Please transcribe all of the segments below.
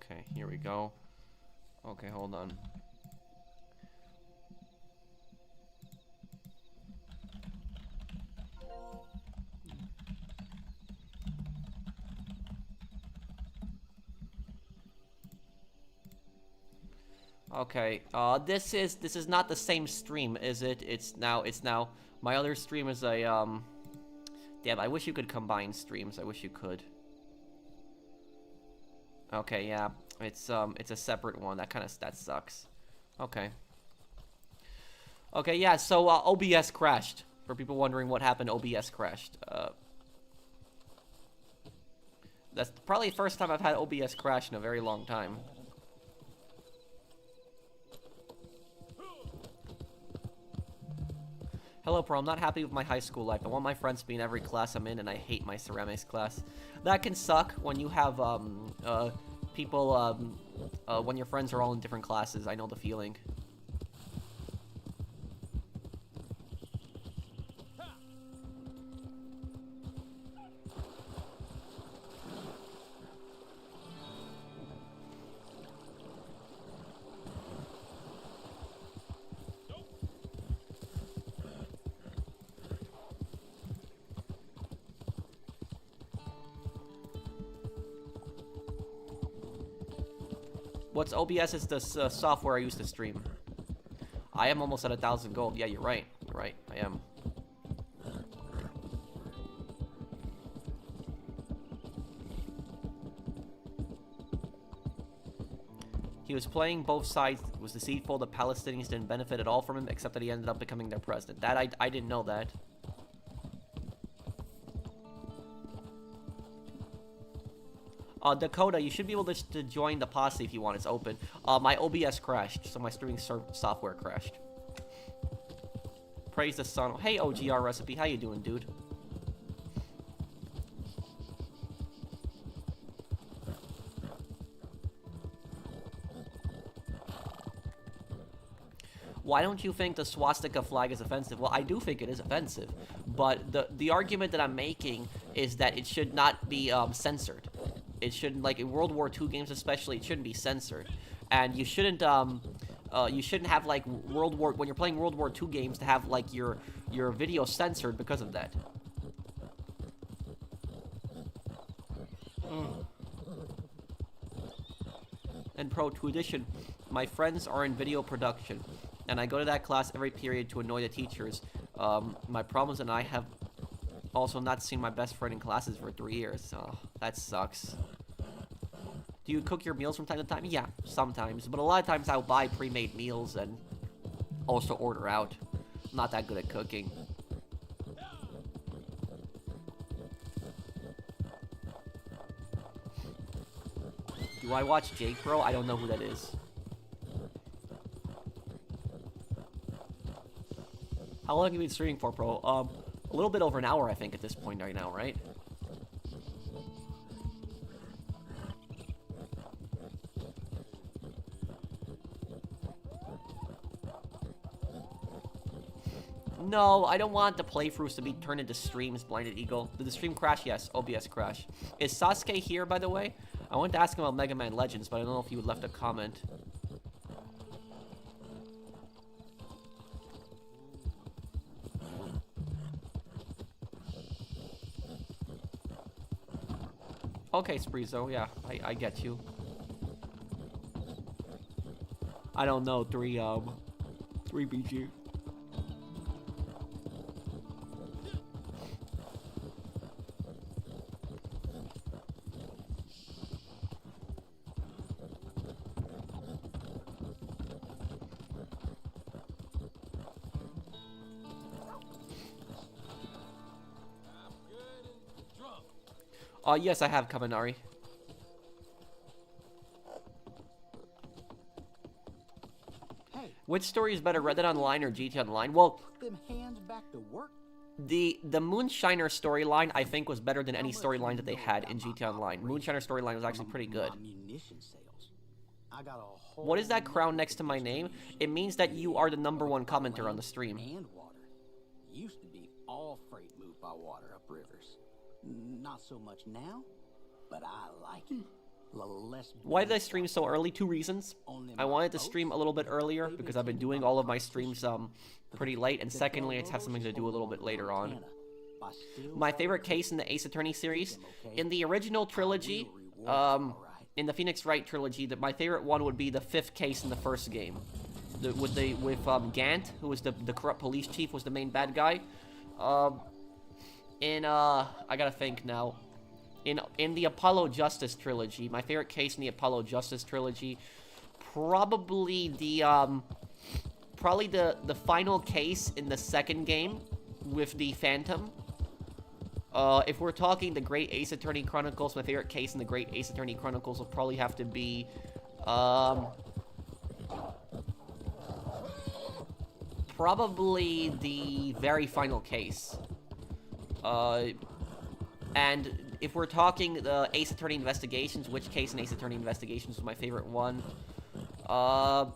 Okay, here we go. Okay, hold on. Okay, this is not the same stream, is it? It's now my other stream is a damn, I wish you could combine streams. I wish you could. Okay, yeah. It's a separate one. That sucks. Okay. Okay, yeah, so OBS crashed. For people wondering what happened, OBS crashed. That's probably the first time I've had OBS crash in a very long time. Hello, Pro. I'm not happy with my high school life. I want my friends to be in every class I'm in, and I hate my ceramics class. That can suck when you have, people, when your friends are all in different classes. I know the feeling. What's OBS is the software I use to stream. I am almost at 1,000 gold. Yeah, you're right. You're right. I am. He was playing both sides. It was deceitful. The Palestinians didn't benefit at all from him, except that he ended up becoming their president. That I didn't know that. Dakota, you should be able to join the posse if you want. It's open. My OBS crashed, so my streaming software crashed. Praise the sun. Hey, OGR Recipe. How you doing, dude? Why don't you think the swastika flag is offensive? Well, I do think it is offensive, but the argument that I'm making is that it should not be censored. It shouldn't, like in World War II games especially, it shouldn't be censored. And you shouldn't have like when you're playing World War II games to have like your video censored because of that. And Pro, to addition, my friends are in video production, and I go to that class every period to annoy the teachers. My problem is that I have also not seen my best friend in classes for 3 years. Oh, that sucks. Do you cook your meals from time to time? Yeah, sometimes. But a lot of times I'll buy pre-made meals and also order out. I'm not that good at cooking. Do I watch Jake, bro? I don't know who that is. How long have you been streaming for, bro? A little bit over an hour, I think, at this point right now, right? No, I don't want the playthroughs to be turned into streams, Blinded Eagle. Did the stream crash? Yes, OBS crash. Is Sasuke here, by the way? I wanted to ask him about Mega Man Legends, but I don't know if he would left a comment. Okay, Spreezo, yeah, I get you. I don't know, 3 BG. Yes, I have Kaminari. Hey, Which story is better, Red Dead Online or GTA Online? Well, them hands back to work. the Moonshiner storyline, I think, was better than any storyline that they had in GTA Online. Moonshiner storyline was actually pretty good. I got a whole What is that crown next to my name? It means that you are the #1 commenter on the stream. and water. Used to be all freight moved by water up rivers. Not so much now, but I like it. less Why did I stream so early? 2 reasons. on them I wanted to boats. stream a little bit earlier because I've been doing all of my streams pretty late, and secondly, I just have something to do a little bit later on. My favorite case in the Ace Attorney series, in the original trilogy, in the Phoenix Wright trilogy, my favorite one would be the 5th case in the first game, with Gant, who was the corrupt police chief, was the main bad guy. I gotta think now. In the Apollo Justice trilogy, my favorite case in the Apollo Justice trilogy, probably the final case in the 2nd game with the Phantom. If we're talking the Great Ace Attorney Chronicles, my favorite case in the Great Ace Attorney Chronicles will probably have to be, probably the very final case. And if we're talking the Ace Attorney Investigations, which case in Ace Attorney Investigations was my favorite one? Probably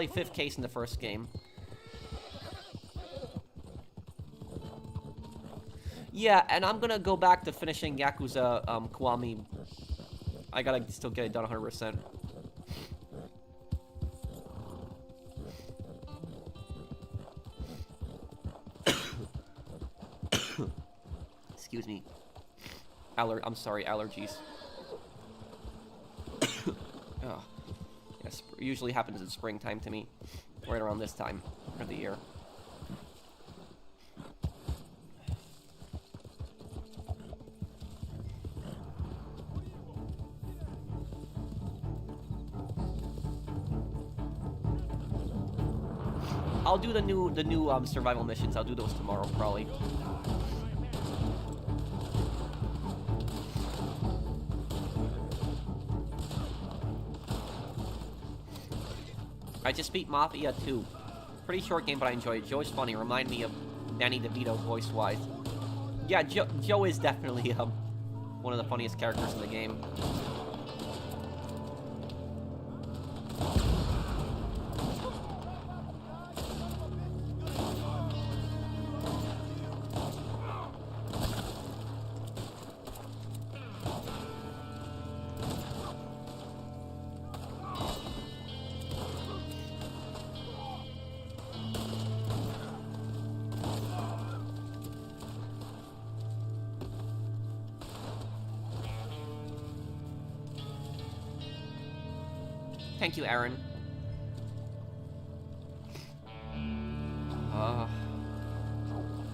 5th case in the first game. Yeah, and I'm gonna go back to finishing Yakuza Kiwami. I gotta still get it done 100%. Excuse me. I'm sorry, allergies. Oh. Yes, usually happens in springtime to me. Right around this time of the year. I'll do the new survival missions. I'll do those tomorrow, probably. I just beat Mafia 2. Pretty short game, but I enjoyed it. Joe's funny. Remind me of Danny DeVito voice-wise. Yeah, Joe is definitely one of the funniest characters in the game. Thank you, Aaron.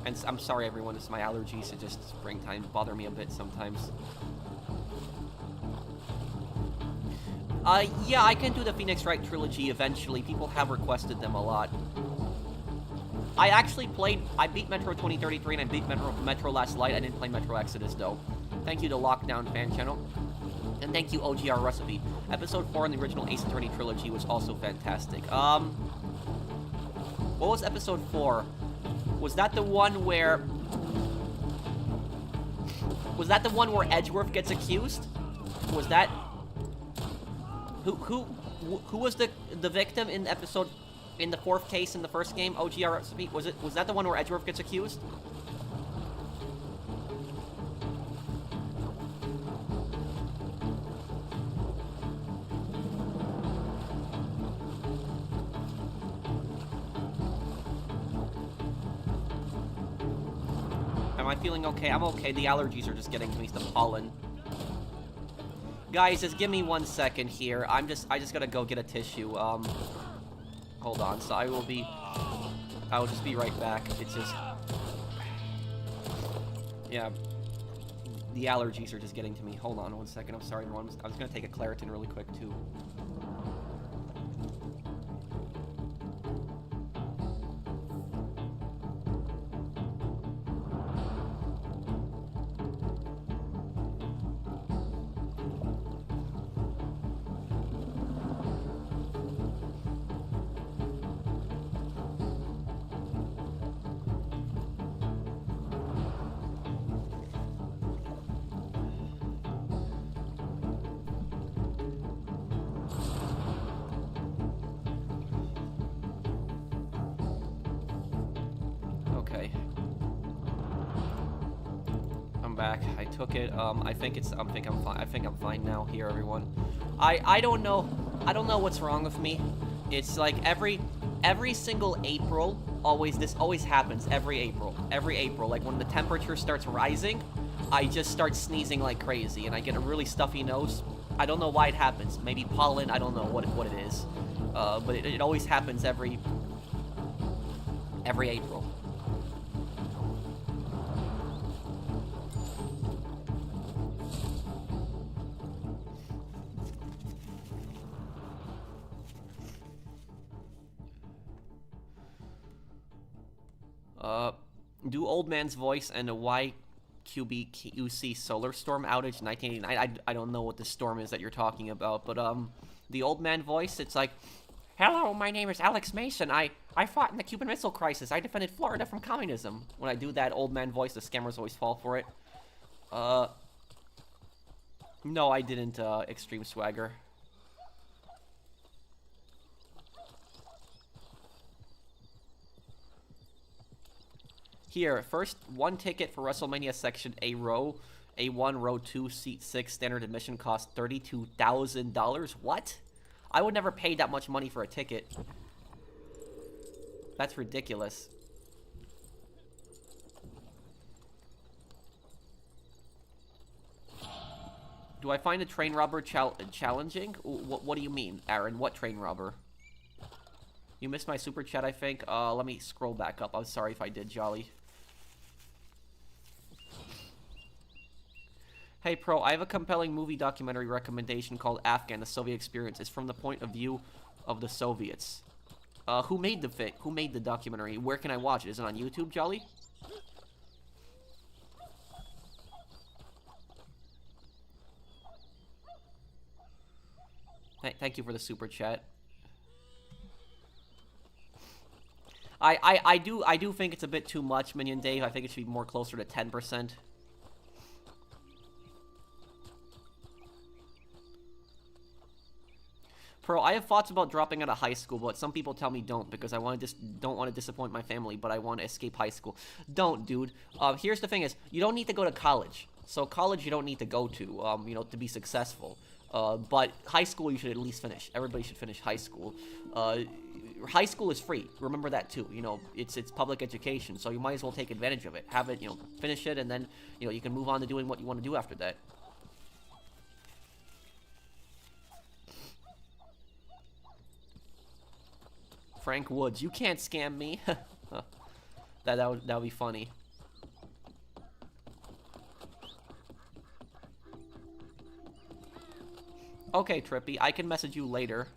And I'm sorry, everyone. It's my allergies. It just springtime bother me a bit sometimes. Yeah, I can do the Phoenix Wright trilogy eventually. People have requested them a lot. I beat Metro 2033 and I beat Metro Last Light. I didn't play Metro Exodus, though. Thank you to Lockdown Fan Channel. And thank you, OGR Recipe. Episode 4 in the original Ace Attorney trilogy was also fantastic. What was episode 4? Was that the one where Edgeworth gets accused? Was that... Who was the victim in the 4th case in the first game, OGR Recipe? Was that the one where Edgeworth gets accused? Am I feeling okay? I'm okay. The allergies are just getting to me. The pollen. Guys, just give me 1 second here. I just gotta go get a tissue. Hold on. So I will just be right back. It's just... Yeah. The allergies are just getting to me. Hold on 1 second. I'm sorry, everyone. I was gonna take a Claritin really quick, too. back. I took it. I think I'm fine. I think I'm fine now. Here, everyone. I don't know. I don't know what's wrong with me. It's like every single April, this always happens every April. Every April, like when the temperature starts rising, I just start sneezing like crazy, and I get a really stuffy nose. I don't know why it happens. Maybe pollen. I don't know what it is. But it always happens every April. Do old man's voice and a YQBQC solar storm outage 1989. I don't know what the storm is that you're talking about, but the old man voice, it's like, hello, my name is Alex Mason. I fought in the Cuban Missile Crisis. I defended Florida from communism. When I do that old man voice, the scammers always fall for it. No, I didn't, Extreme Swagger. Here, first, 1 ticket for WrestleMania Section A row. A1, row 2, seat 6, standard admission cost $32,000. What? I would never pay that much money for a ticket. That's ridiculous. Do I find a train robber challenging? What do you mean, Aaron? What train robber? You missed my super chat, I think. Let me scroll back up. I'm sorry if I did, Jolly. Hey, Pro, I have a compelling movie documentary recommendation called Afghan, the Soviet Experience. It's from the point of view of the Soviets. Who made the documentary? Where can I watch it? Is it on YouTube, Jolly? Thank you for the super chat. I do think it's a bit too much, Minion Dave. I think it should be more closer to 10%. Pro, I have thoughts about dropping out of high school, but some people tell me don't because I don't want to disappoint my family, but I want to escape high school. Don't, dude. Here's the thing is, you don't need to go to college. So college you don't need to go to, you know, to be successful. But high school you should at least finish. Everybody should finish high school. High school is free. Remember that too. You know, it's public education, so you might as well take advantage of it. Have it, you know, finish it, and then, you know, you can move on to doing what you want to do after that. Frank Woods, you can't scam me. that would be funny. Okay, Trippy, I can message you later.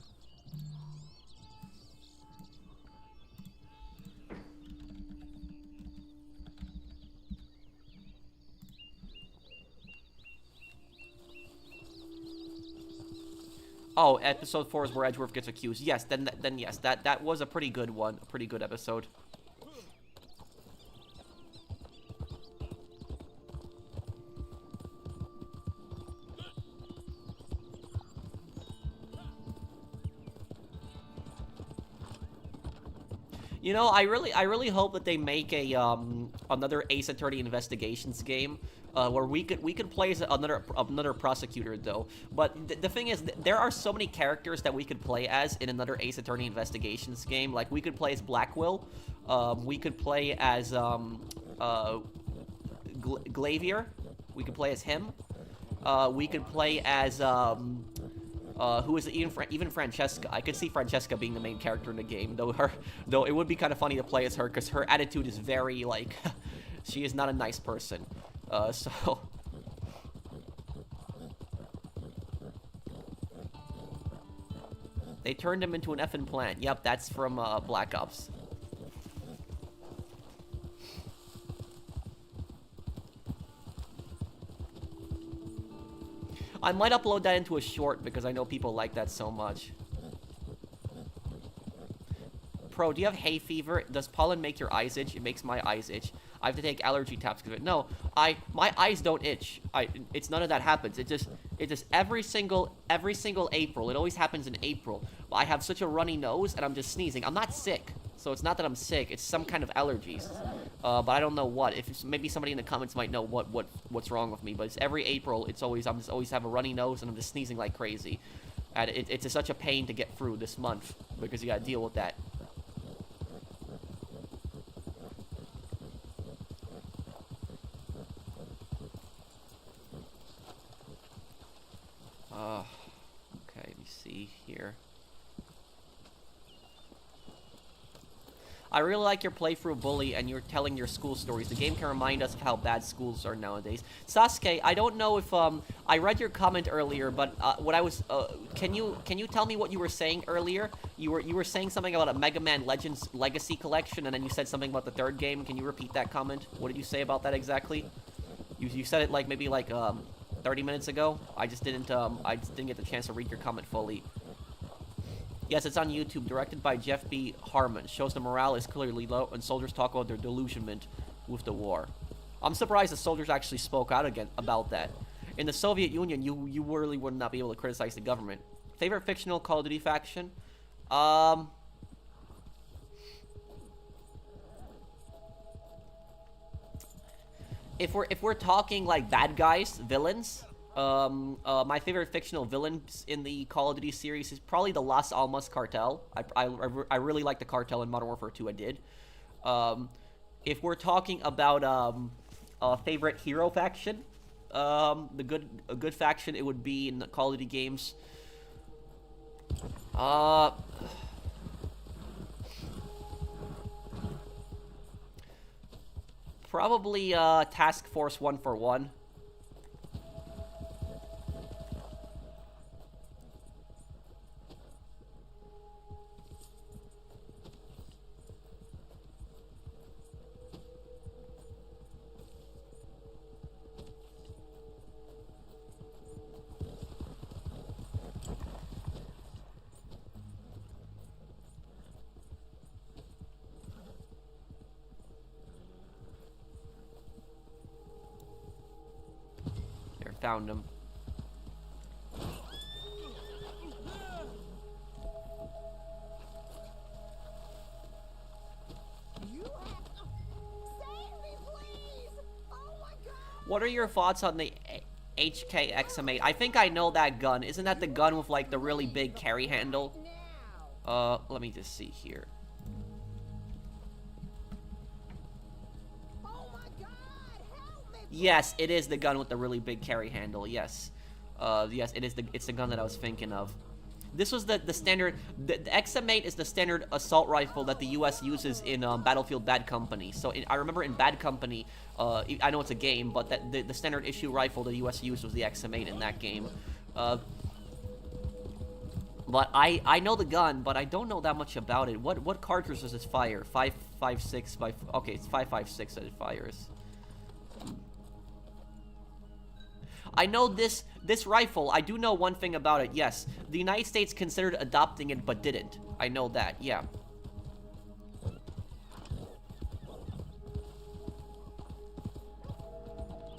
Oh, episode 4 is where Edgeworth gets accused. Yes, then yes, that was a pretty good one, a pretty good episode. You know, I really hope that they make a another Ace Attorney Investigations game. Where we could play as another prosecutor though. But the thing is, there are so many characters that we could play as in another Ace Attorney Investigations game. Like we could play as Blackwell, we could play as Glavier, we could play as him. We could play as who is it? Even Francesca. I could see Francesca being the main character in the game, though it would be kind of funny to play as her because her attitude is very like she is not a nice person. So they turned him into an effing plant. Yep, that's from Black Ops. I might upload that into a short because I know people like that so much. Pro, do you have hay fever? Does pollen make your eyes itch? It makes my eyes itch. I have to take allergy tablets because of it. No, my eyes don't itch. It's none of that happens. It just every single April. It always happens in April. I have such a runny nose and I'm just sneezing. I'm not sick. So it's not that I'm sick, it's some kind of allergies. But I don't know what. Maybe somebody in the comments might know what's wrong with me. But it's every April, I'm just always have a runny nose and I'm just sneezing like crazy. And it's such a pain to get through this month because you gotta deal with that. Okay, let me see here. I really like your playthrough Bully and you're telling your school stories. The game can remind us of how bad schools are nowadays. Sasuke, I don't know if I read your comment earlier, but what I was can you tell me what you were saying earlier? You were saying something about a Mega Man Legends Legacy collection, and then you said something about the third game. Can you repeat that comment? What did you say about that exactly? You said it like maybe like 30 minutes ago. I just didn't get the chance to read your comment fully. Yes, it's on YouTube, directed by Jeff B. Harmon. Shows the morale is clearly low, and soldiers talk about their delusionment with the war. I'm surprised the soldiers actually spoke out again about that. In the Soviet Union, you really would not be able to criticize the government. Favorite fictional Call of Duty faction? If we're talking like bad guys, villains. My favorite fictional villains in the Call of Duty series is probably the Las Almas cartel. I really like the cartel in Modern Warfare 2. I did. If we're talking about a favorite hero faction, a good faction, it would be in the Call of Duty games. Probably Task Force 141. Found him. What are your thoughts on the HK XM8? I think I know that gun. Isn't that the gun with like the really big carry handle? Let me just see here. Yes, it is the gun with the really big carry handle. Yes, yes, it's the gun that I was thinking of. This was the standard. The XM8 is the standard assault rifle that the U.S. uses in Battlefield Bad Company. So I remember in Bad Company, I know it's a game, but that the standard issue rifle the U.S. used was the XM8 in that game. But I know the gun, but I don't know that much about it. What cartridge does this fire? 5.56 okay, it's 5.56 that it fires. I know this rifle, I do know one thing about it, yes. The United States considered adopting it, but didn't. I know that, yeah.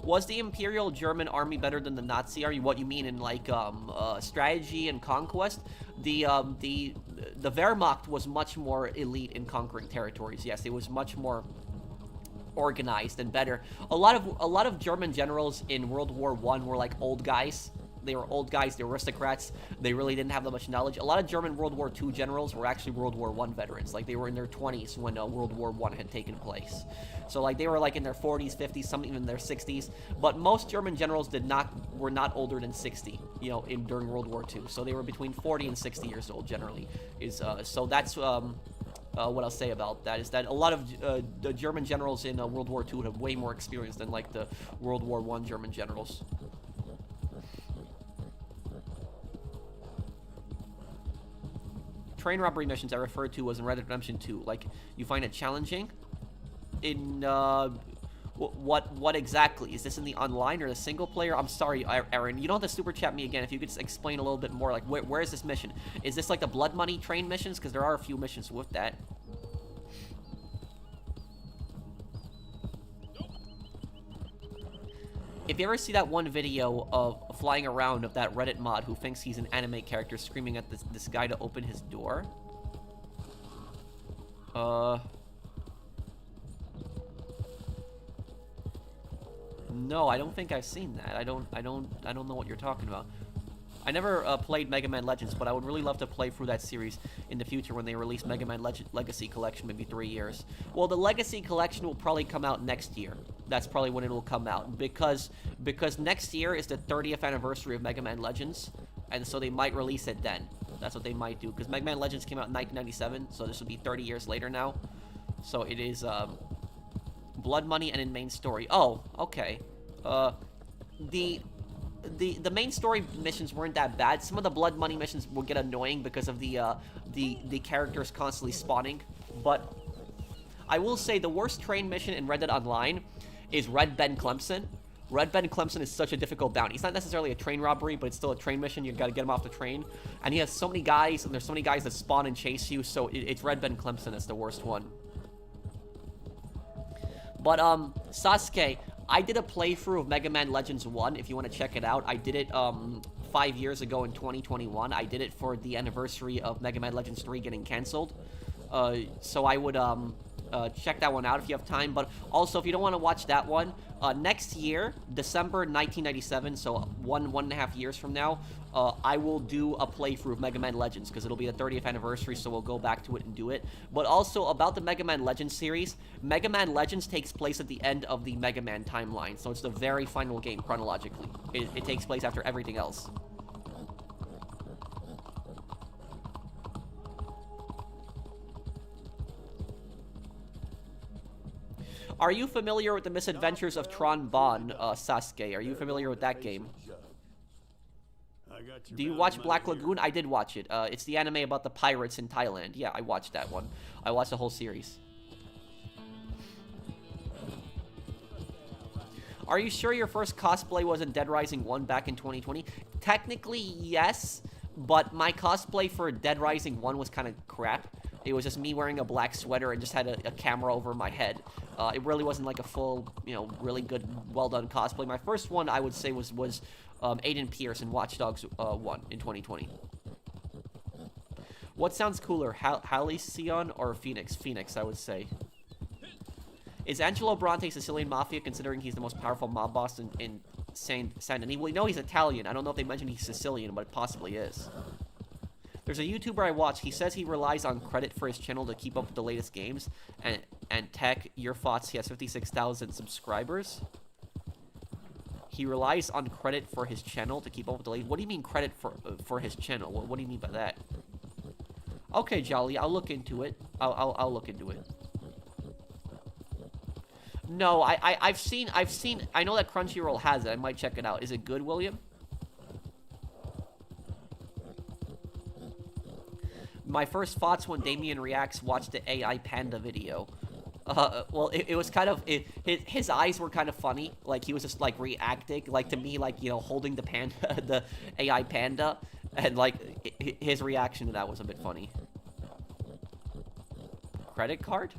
Was the Imperial German army better than the Nazi army? What you mean in, like, strategy and conquest? The Wehrmacht was much more elite in conquering territories, yes. It was much more organized and better. A lot of German generals in World War I were like old guys. They were old guys, they were aristocrats. They really didn't have that much knowledge. A lot of German World War II generals were actually World War I veterans. Like, they were in their 20s when World War I had taken place. So, like, they were, like, in their 40s, 50s, some even in their 60s. But most German generals were not older than 60, you know, during World War II. So they were between 40 and 60 years old, generally. So that's, what I'll say about that is that a lot of the German generals in World War II have way more experience than, like, the World War I German generals. Train robbery missions I referred to was in Red Dead Redemption 2. Like, you find it challenging? In, what exactly? Is this in the online or the single player? I'm sorry, Aaron. You don't have to super chat me again. If you could just explain a little bit more, like, where is this mission? Is this like the blood money train missions? Because there are a few missions with that. If you ever see that one video of flying around of that Reddit mod who thinks he's an anime character screaming at this guy to open his door, No, I don't think I've seen that. I don't know what you're talking about. I never played Mega Man Legends, but I would really love to play through that series in the future when they release Mega Man Legacy Collection, maybe 3 years. Well, the Legacy Collection will probably come out next year. That's probably when it will come out, because next year is the 30th anniversary of Mega Man Legends, and so they might release it then. That's what they might do, because Mega Man Legends came out in 1997, so this would be 30 years later now. So it is Blood Money and in main story. Oh, okay. The main story missions weren't that bad. Some of the Blood Money missions will get annoying because of the characters constantly spawning. But I will say the worst train mission in Red Dead Online is Red Ben Clemson. Red Ben Clemson is such a difficult bounty. It's not necessarily a train robbery, but it's still a train mission. You gotta get him off the train. And he has so many guys, and there's so many guys that spawn and chase you, so it's Red Ben Clemson that's the worst one. But, Sasuke, I did a playthrough of Mega Man Legends 1, if you want to check it out. I did it, 5 years ago in 2021. I did it for the anniversary of Mega Man Legends 3 getting cancelled. So I would, check that one out if you have time. But also, if you don't want to watch that one, next year, December 1997, so one and a half years from now, I will do a playthrough of Mega Man Legends, because it'll be the 30th anniversary, so we'll go back to it and do it. But also, about the Mega Man Legends series, Mega Man Legends takes place at the end of the Mega Man timeline, so it's the very final game, chronologically. It takes place after everything else. Are you familiar with the Misadventures of Tron Bonne, Sasuke? Are you familiar with that game? Do you watch Black Lagoon? I did watch it. It's the anime about the pirates in Thailand. Yeah, I watched that one. I watched the whole series. Are you sure your first cosplay was in Dead Rising 1 back in 2020? Technically, yes, but my cosplay for Dead Rising 1 was kind of crap. It was just me wearing a black sweater and just had a camera over my head. It really wasn't like a full, really good, well-done cosplay. My first one, I would say, was Aiden Pierce in Watch Dogs 1 in 2020. What sounds cooler, Halcyon or Phoenix? Phoenix, I would say. Is Angelo Bronte Sicilian Mafia, considering he's the most powerful mob boss in San Denis? Well, he's Italian. I don't know if they mentioned he's Sicilian, but it possibly is. There's a YouTuber I watch. He says he relies on credit for his channel to keep up with the latest games and tech. Your thoughts? He has 56,000 subscribers. He relies on credit for his channel to keep up with the latest. What do you mean credit for his channel? What do you mean by that? Okay, Jolly, I'll look into it. I'll look into it. No, I've seen. I know that Crunchyroll has it. I might check it out. Is it good, William? My first thoughts when Damien Reacts watched the AI Panda video. Well, it was kind of... his eyes were kind of funny. Like, he was just, like, reacting. Like, to me, like, holding the panda, the AI Panda. And, like, his reaction to that was a bit funny. Credit card?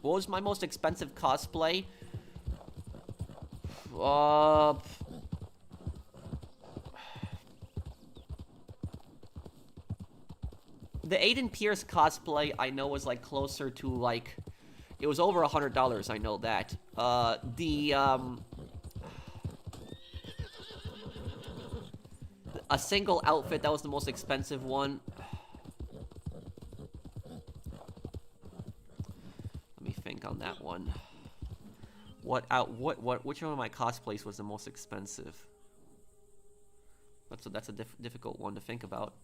What was my most expensive cosplay? The Aiden Pierce cosplay, I know, was, like, closer to, like... It was over $100, I know that. A single outfit, that was the most expensive one. On that one, which one of my cosplays was the most expensive? That's a difficult one to think about.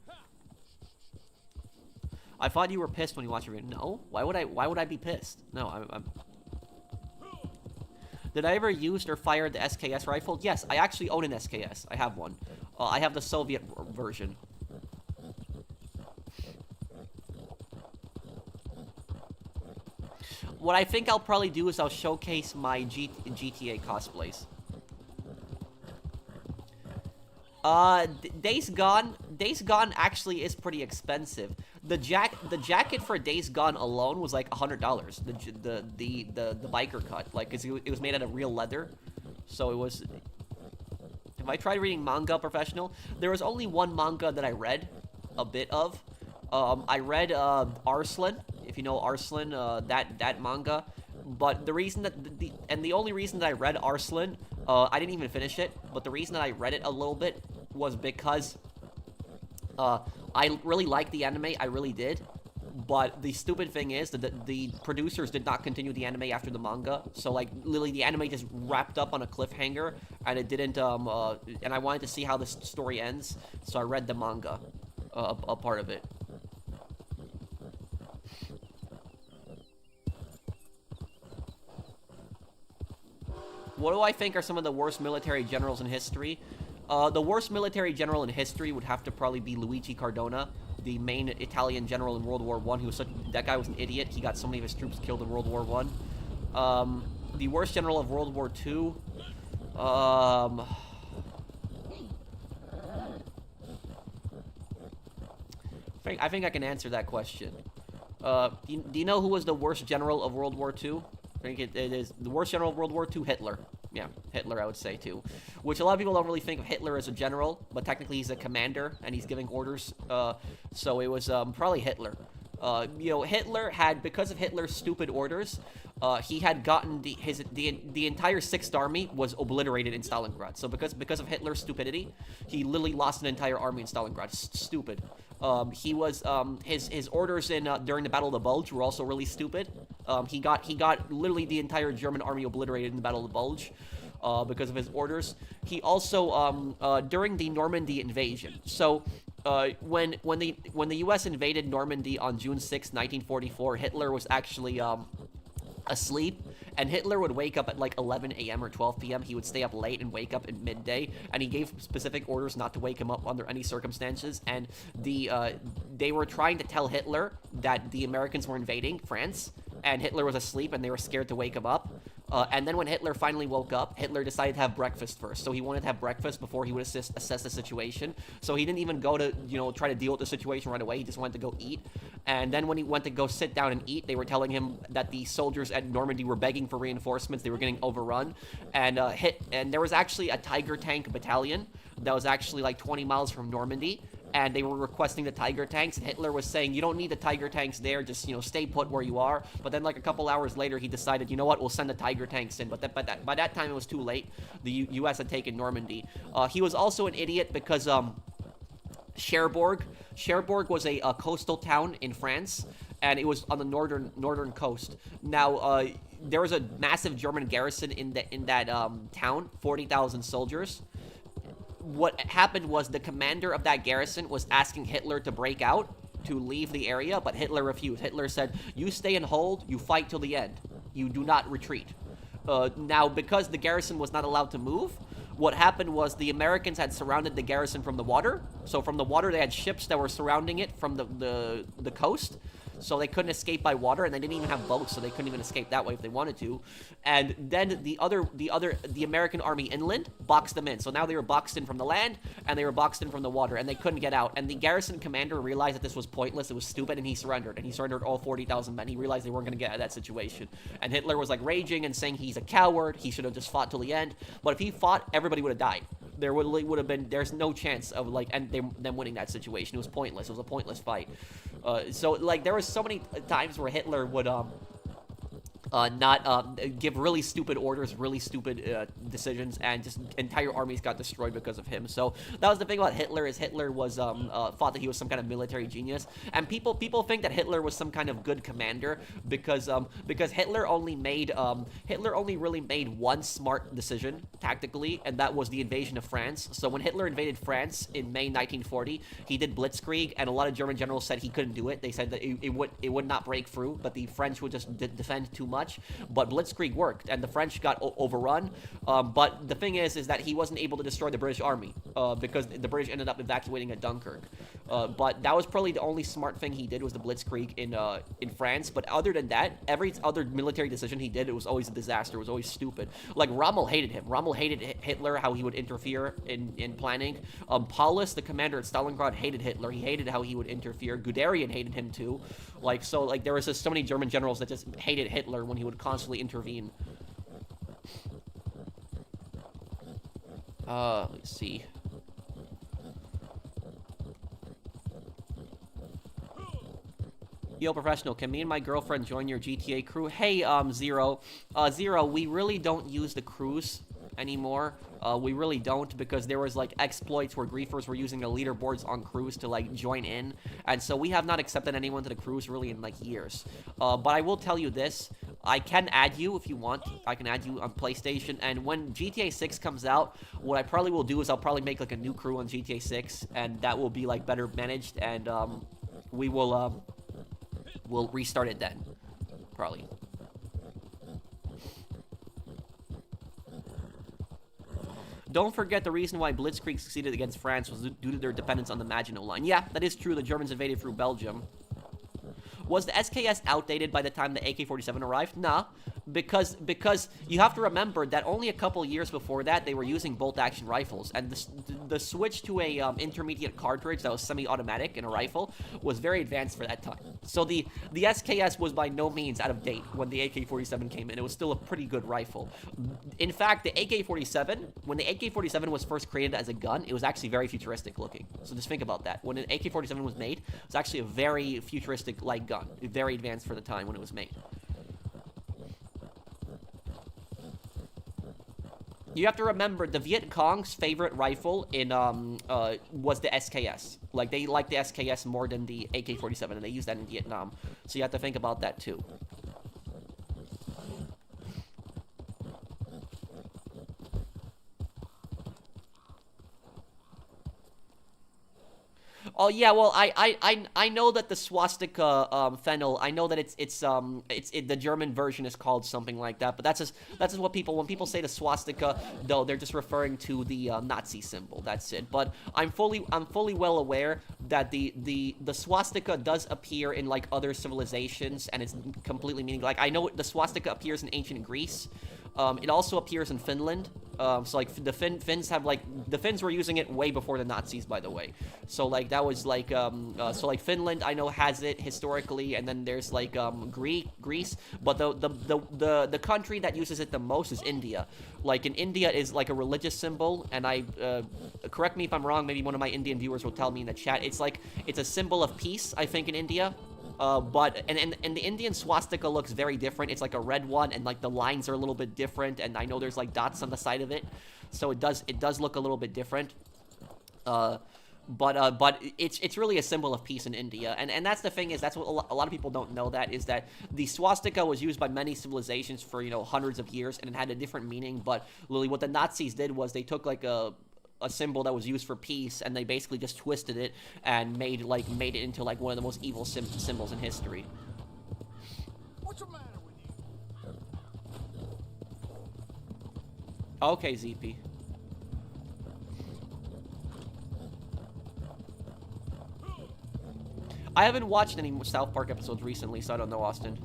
I thought you were pissed when you watched your video. No, why would I be pissed? No, I'm. Did I ever use or fire the SKS rifle? Yes, I actually own an SKS. I have one. I have the Soviet version. What I think I'll probably do is I'll showcase my GTA cosplays. Days Gone actually is pretty expensive. The jacket for Days Gone alone was like $100. The biker cut, like, 'cause it was made out of real leather, so it was. If I tried reading manga professional, there was only one manga that I read a bit of. I read Arslan, if you know Arslan, that manga. But the reason that the only reason that I read Arslan, I didn't even finish it. But the reason that I read it a little bit was because I really liked the anime. I really did. But the stupid thing is that the producers did not continue the anime after the manga. So, like, literally the anime just wrapped up on a cliffhanger, and it didn't, and I wanted to see how the story ends, so I read the manga, a part of it. What do I think are some of the worst military generals in history? The worst military general in history would have to probably be Luigi Cardona, the main Italian general in World War I. That guy was an idiot. He got so many of his troops killed in World War I. The worst general of World War II. I think I can answer that question. Do you know who was the worst general of World War II? I think it is the worst general of World War II, Hitler. Yeah, Hitler, I would say, too. Which a lot of people don't really think of Hitler as a general, but technically he's a commander, and he's giving orders. So it was probably Hitler. You know, Hitler had, because of Hitler's stupid orders, he had gotten the entire Sixth Army was obliterated in Stalingrad. So because of Hitler's stupidity, he literally lost an entire army in Stalingrad. Stupid. He was his orders during the Battle of the Bulge were also really stupid. He got literally the entire German army obliterated in the Battle of the Bulge. Because of his orders. He also during the Normandy invasion. So when the U.S. invaded Normandy on June 6, 1944, Hitler was actually asleep, and Hitler would wake up at like 11 a.m. or 12 p.m. He would stay up late and wake up at midday, and he gave specific orders not to wake him up under any circumstances. And they were trying to tell Hitler that the Americans were invading France, and Hitler was asleep, and they were scared to wake him up. And then when Hitler finally woke up, Hitler decided to have breakfast first. So he wanted to have breakfast before he would assess the situation. So he didn't even go to, try to deal with the situation right away. He just wanted to go eat. And then when he went to go sit down and eat, they were telling him that the soldiers at Normandy were begging for reinforcements. They were getting overrun. And there was actually a Tiger tank battalion that was actually like 20 miles from Normandy. And they were requesting the Tiger tanks, and Hitler was saying, you don't need the Tiger tanks there, just, stay put where you are. But then, like, a couple hours later, he decided, you know what, we'll send the Tiger tanks in. But by that time, it was too late. The U.S. had taken Normandy. He was also an idiot because, Cherbourg was a coastal town in France, and it was on the northern coast. Now, there was a massive German garrison in that town, 40,000 soldiers. What happened was the commander of that garrison was asking Hitler to break out, to leave the area, but Hitler refused. Hitler said, you stay and hold, you fight till the end. You do not retreat. Now, because the garrison was not allowed to move, what happened was the Americans had surrounded the garrison from the water. So from the water, they had ships that were surrounding it from the coast. So they couldn't escape by water, and they didn't even have boats, so they couldn't even escape that way if they wanted to. And then the American army inland boxed them in. So now they were boxed in from the land, and they were boxed in from the water, and they couldn't get out. And the garrison commander realized that this was pointless, it was stupid, and he surrendered. And he surrendered all 40,000 men. He realized they weren't going to get out of that situation. And Hitler was like raging and saying he's a coward, he should have just fought till the end. But if he fought, everybody would have died. There's no chance of them winning that situation. It was pointless. It was a pointless fight. So like there was so many times where Hitler would not give really stupid orders, really stupid decisions, and just entire armies got destroyed because of him. So that was the thing about Hitler, is Hitler was thought that he was some kind of military genius, and people think that Hitler was some kind of good commander because Hitler only really made one smart decision tactically, and that was the invasion of France. So when Hitler invaded France in May 1940, he did blitzkrieg, and a lot of German generals said he couldn't do it. They said that it would not break through, but the French would just defend too much. But blitzkrieg worked, and the French got overrun. But the thing is that he wasn't able to destroy the British army because the British ended up evacuating at Dunkirk. But that was probably the only smart thing he did was the Blitzkrieg in France. But other than that, every other military decision he did, it was always a disaster. It was always stupid. Like, Rommel hated him. Rommel hated Hitler, how he would interfere in planning. Paulus, the commander at Stalingrad, hated Hitler. He hated how he would interfere. Guderian hated him too. Like, so, like, there was just so many German generals that just hated Hitler when he would constantly intervene. Let's see. Yo, Professional, can me and my girlfriend join your GTA crew? Hey, Zero. Zero, we really don't use the crews anymore. We really don't, because there was, like, exploits where griefers were using the leaderboards on crews to, like, join in. And so we have not accepted anyone to the crews really in, like, years. But I will tell you this. I can add you if you want. I can add you on PlayStation. And when GTA 6 comes out, what I probably will do is I'll probably make, like, a new crew on GTA 6. And that will be, like, better managed. And, we will, we'll restart it then, probably. Don't forget the reason why Blitzkrieg succeeded against France was due to their dependence on the Maginot Line. Yeah, that is true. The Germans invaded through Belgium. Was the SKS outdated by the time the AK-47 arrived? Nah, because you have to remember that only a couple years before that, they were using bolt-action rifles, and the switch to a intermediate cartridge that was semi-automatic in a rifle was very advanced for that time. So the SKS was by no means out of date when the AK-47 came in. It was still a pretty good rifle. In fact, the AK-47, when the AK-47 was first created as a gun, it was actually very futuristic looking. So just think about that. When an AK-47 was made, it was actually a very futuristic light gun. Very advanced for the time when it was made. You have to remember, the Viet Cong's favorite rifle in was the SKS. Like, they liked the SKS more than the AK-47, and they used that in Vietnam. So you have to think about that too. Oh yeah, well I know that the swastika fennel. I know that it's the German version is called something like that. But that's just what people, when people say the swastika, though, they're just referring to the Nazi symbol. That's it. But I'm fully well aware that the swastika does appear in, like, other civilizations, and it's completely meaningless. Like, I know the swastika appears in ancient Greece. It also appears in Finland. So, like, the Finns have, like, the Finns were using it way before the Nazis, by the way. So, like, that was, like, so, like, Finland, I know, has it historically, and then there's, like, Greece, but the country that uses it the most is India. Like, in India is, like, a religious symbol, and correct me if I'm wrong, maybe one of my Indian viewers will tell me in the chat, it's a symbol of peace, I think, in India. But the Indian swastika looks very different. It's like a red one, and, like, the lines are a little bit different, and I know there's, like, dots on the side of it, so it does look a little bit different. But it's really a symbol of peace in India, and that's the thing, is that's what a lot of people don't know, that is that the swastika was used by many civilizations for, you know, hundreds of years, and it had a different meaning. But really, what the Nazis did was they took, like, a symbol that was used for peace, and they basically just twisted it and made it into, like, one of the most evil symbols in history. What's the matter with you? Okay, ZP. I haven't watched any South Park episodes recently, so I don't know, Austin.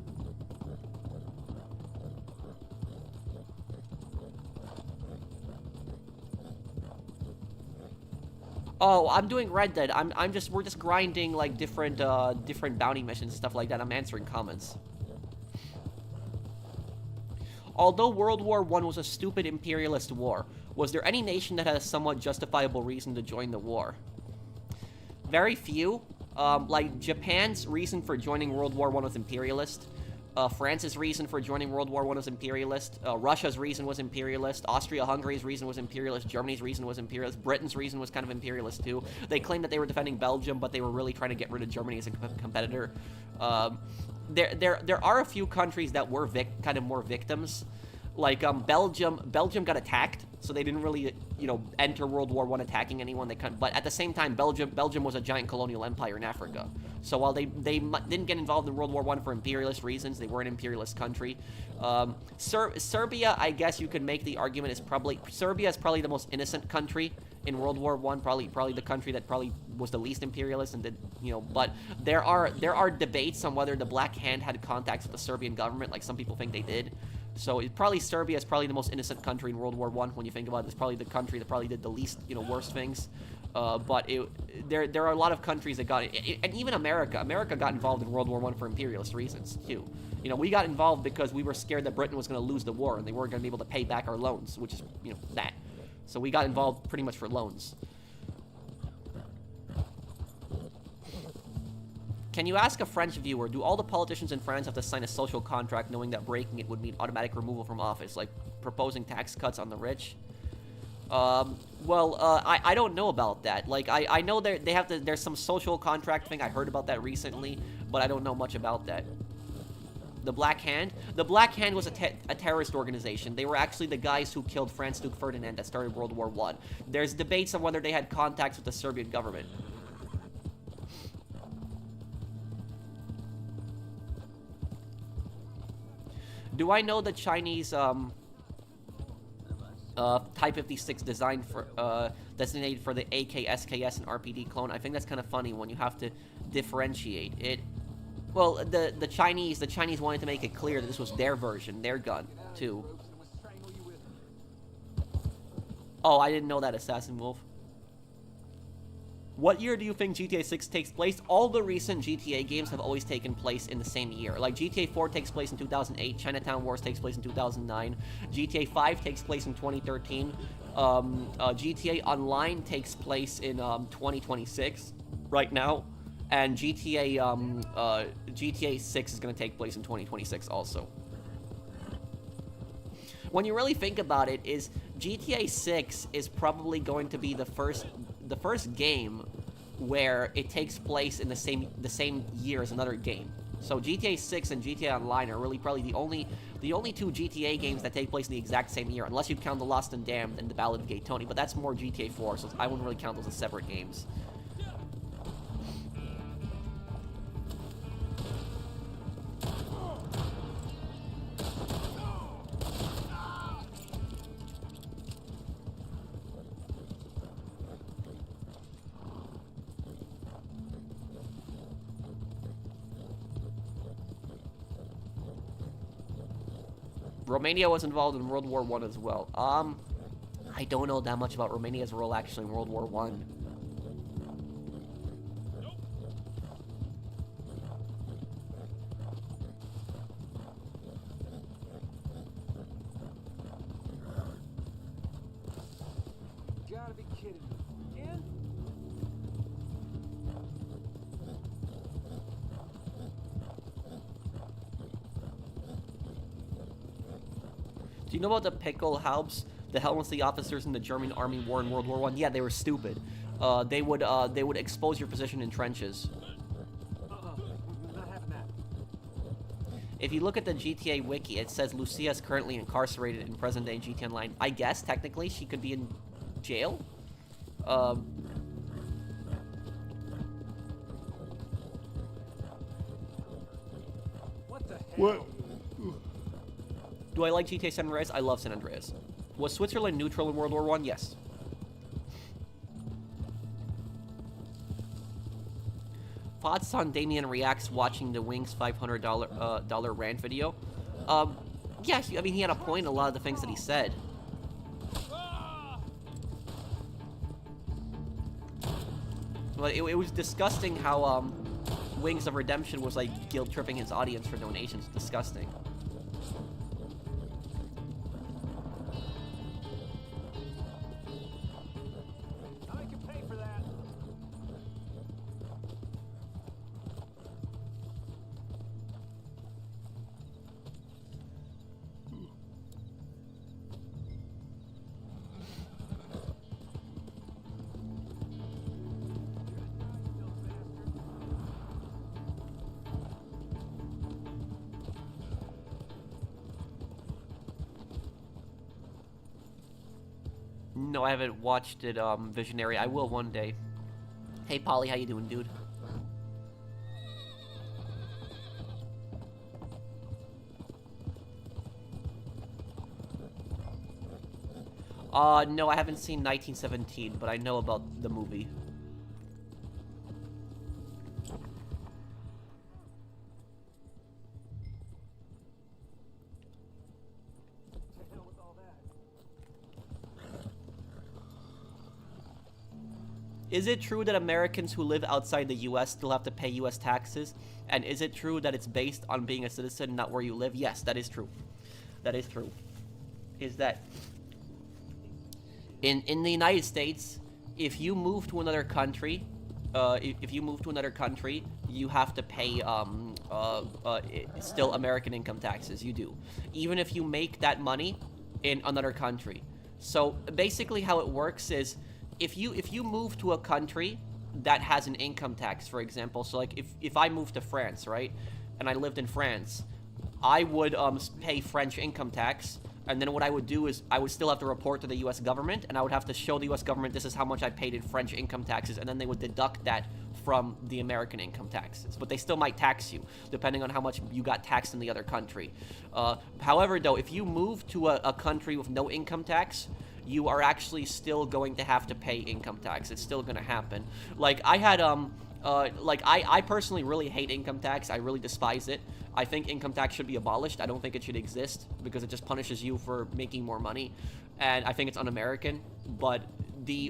Oh, I'm doing Red Dead. We're just grinding, like, different bounty missions and stuff like that. I'm answering comments. Although World War I was a stupid imperialist war, was there any nation that had a somewhat justifiable reason to join the war? Very few. Like, Japan's reason for joining World War I was imperialist. France's reason for joining World War I was imperialist. Russia's reason was imperialist. Austria-Hungary's reason was imperialist. Germany's reason was imperialist. Britain's reason was kind of imperialist, too. They claimed that they were defending Belgium, but they were really trying to get rid of Germany as a competitor. There are a few countries that were kind of more victims. Like, Belgium got attacked, so they didn't really, you know, enter World War I attacking anyone. But at the same time, Belgium was a giant colonial empire in Africa. So while they didn't get involved in World War I for imperialist reasons, they were an imperialist country. Serbia, I guess you could make the argument, Serbia is probably the most innocent country in World War I, probably the country that probably was the least imperialist and did, you know, but there are debates on whether the Black Hand had contacts with the Serbian government, like some people think they did. So Serbia is probably the most innocent country in World War I when you think about it. It's probably the country that probably did the least, you know, worst things. But there are a lot of countries that got it, and even America. America got involved in World War I for imperialist reasons too. You know, we got involved because we were scared that Britain was going to lose the war and they weren't going to be able to pay back our loans, which is, you know, that. So we got involved pretty much for loans. Can you ask a French viewer, do all the politicians in France have to sign a social contract knowing that breaking it would mean automatic removal from office, like proposing tax cuts on the rich? I don't know about that. Like, I know they have to, there's some social contract thing, I heard about that recently, but I don't know much about that. The Black Hand? The Black Hand was a terrorist organization. They were actually the guys who killed Franz Duke Ferdinand that started World War I. There's debates on whether they had contacts with the Serbian government. Do I know the Chinese, Type 56 designed for, designated for the AK, SKS, and RPD clone? I think that's kind of funny when you have to differentiate it. Well, the Chinese wanted to make it clear that this was their version, their gun, too. Oh, I didn't know that, Assassin Wolf. What year do you think GTA 6 takes place? All the recent GTA games have always taken place in the same year. Like, GTA 4 takes place in 2008, Chinatown Wars takes place in 2009, GTA 5 takes place in 2013, GTA Online takes place in 2026, right now, and GTA 6 is going to take place in 2026 also. When you really think about it, is GTA 6 is probably going to be the first game where it takes place in the same year as another game. So GTA 6 and GTA Online are really probably the only two GTA games that take place in the exact same year, unless you count The Lost and Damned and The Ballad of Gay Tony, but that's more GTA 4, so I wouldn't really count those as separate games. Romania was involved in World War I as well. I don't know that much about Romania's role actually in World War I. You gotta be kidding me. Again? Do you know about the Pickle Haubs, the Helmsley officers in the German army war in World War I? Yeah, they were stupid. They would expose your position in trenches. Not having that. If you look at the GTA wiki, it says Lucia is currently incarcerated in present-day GTA Online. I guess technically she could be in jail. What the hell? What? Do I like GTA San Andreas? I love San Andreas. Was Switzerland neutral in World War I? Yes. Thoughts on Damien Reacts watching the Wings $500 rant video? Yeah, I mean, he had a point in a lot of the things that he said. But it was disgusting how, Wings of Redemption was, like, guilt-tripping his audience for donations. Disgusting. I'll make you pay for that. No, I haven't watched it, Visionary. I will one day. Hey, Polly, how you doing, dude? No, I haven't seen 1917, but I know about the movie. Is it true that Americans who live outside the U.S. still have to pay U.S. taxes? And is it true that it's based on being a citizen, not where you live? Yes, that is true. That is true. Is that in the United States, if you move to another country, if you move to another country, you have to pay still American income taxes. You do, even if you make that money in another country. So basically, how it works is, if you move to a country that has an income tax, for example, so like if I moved to France, right, and I lived in France, I would pay French income tax, and then what I would do is I would still have to report to the U.S. government, and I would have to show the U.S. government this is how much I paid in French income taxes, and then they would deduct that from the American income taxes. But they still might tax you, depending on how much you got taxed in the other country. However, though, if you move to a country with no income tax, you are actually still going to have to pay income tax. It's still going to happen. Like, I had, I personally really hate income tax. I really despise it. I think income tax should be abolished. I don't think it should exist because it just punishes you for making more money. And I think it's un-American. But